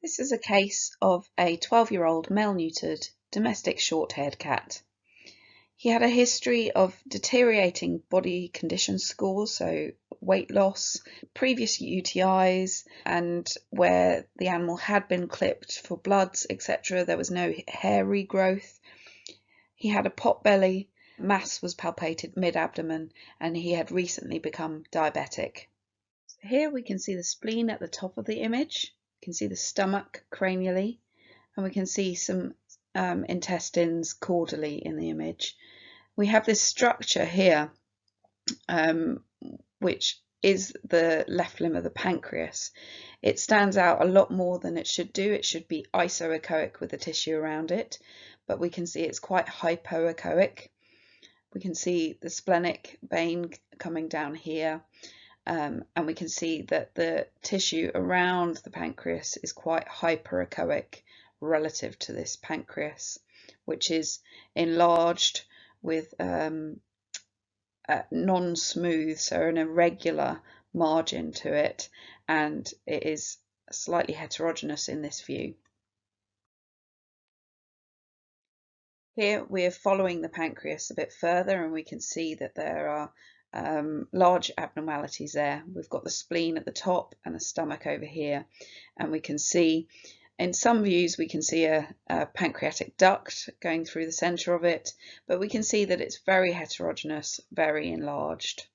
This is a case of a 12-year-old male-neutered domestic short-haired cat. He had a history of deteriorating body condition scores, so weight loss, previous UTIs, and where the animal had been clipped for bloods, etc., there was no hair regrowth. He had a pot belly, mass was palpated mid-abdomen, and he had recently become diabetic. Here we can see the spleen at the top of the image. You can see the stomach cranially, and we can see some intestines caudally in the image. We have this structure here, which is the left limb of the pancreas. It stands out a lot more than it should do. It should be isoechoic with the tissue around it, but we can see it's quite hypoechoic. We can see the splenic vein coming down here. And we can see that the tissue around the pancreas is quite hyperechoic relative to this pancreas, which is enlarged with non-smooth, so an irregular margin to it, and it is slightly heterogeneous in this view. Here we are following the pancreas a bit further, and we can see that there are large abnormalities there. We've got the spleen at the top and the stomach over here, and we can see in some views we can see a pancreatic duct going through the center of it, but we can see that it's very heterogeneous, very enlarged.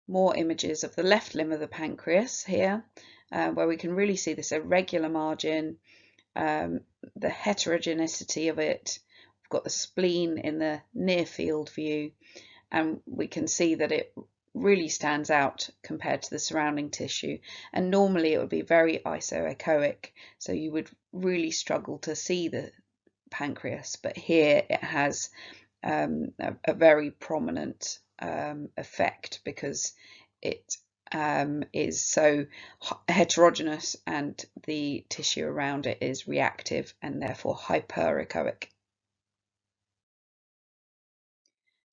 More images of the left limb of the pancreas here, where we can really see this irregular margin, the heterogeneity of it. We've got the spleen in the near field view, and we can see that it really stands out compared to the surrounding tissue, and normally it would be very isoechoic, so you would really struggle to see the pancreas, but here it has a very prominent effect because it is so heterogeneous and the tissue around it is reactive and therefore hyperechoic.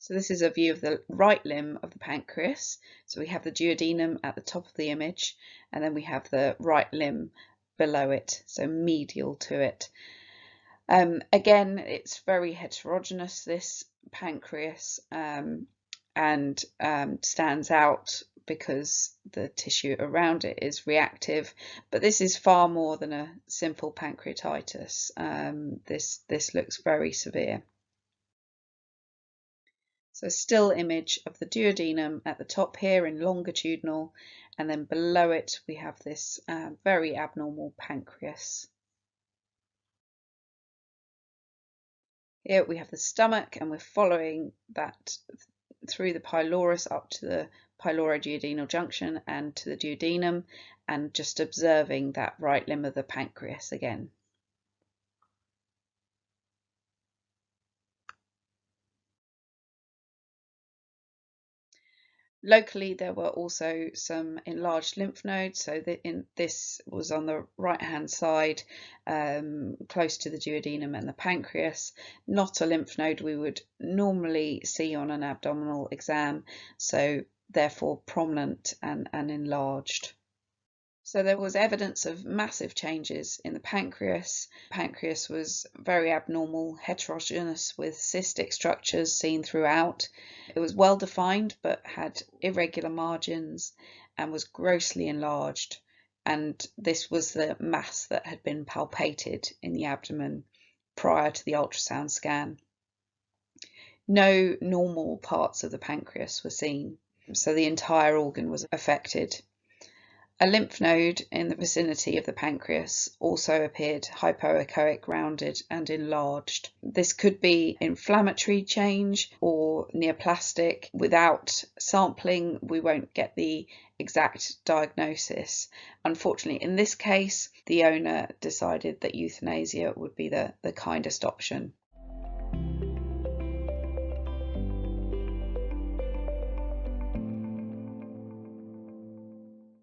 So this is a view of the right limb of the pancreas. So we have the duodenum at the top of the image, and then we have the right limb below it, so medial to it. Again, it's very heterogeneous, this pancreas, and stands out because the tissue around it is reactive, but this is far more than a simple pancreatitis. This looks very severe. So a still image of the duodenum at the top here in longitudinal, and then below it we have this very abnormal pancreas. Here we have the stomach, and we're following that through the pylorus up to the pyloroduodenal junction and to the duodenum, and just observing that right limb of the pancreas again. Locally, there were also some enlarged lymph nodes, so this was on the right-hand side, close to the duodenum and the pancreas. Not a lymph node we would normally see on an abdominal exam, so therefore prominent and enlarged. So there was evidence of massive changes in the pancreas. Pancreas was very abnormal, heterogeneous with cystic structures seen throughout. It was well defined but had irregular margins and was grossly enlarged. And this was the mass that had been palpated in the abdomen prior to the ultrasound scan. No normal parts of the pancreas were seen, so the entire organ was affected. A lymph node in the vicinity of the pancreas also appeared hypoechoic, rounded and enlarged. This could be inflammatory change or neoplastic. Without sampling, we won't get the exact diagnosis. Unfortunately, in this case, the owner decided that euthanasia would be the kindest option.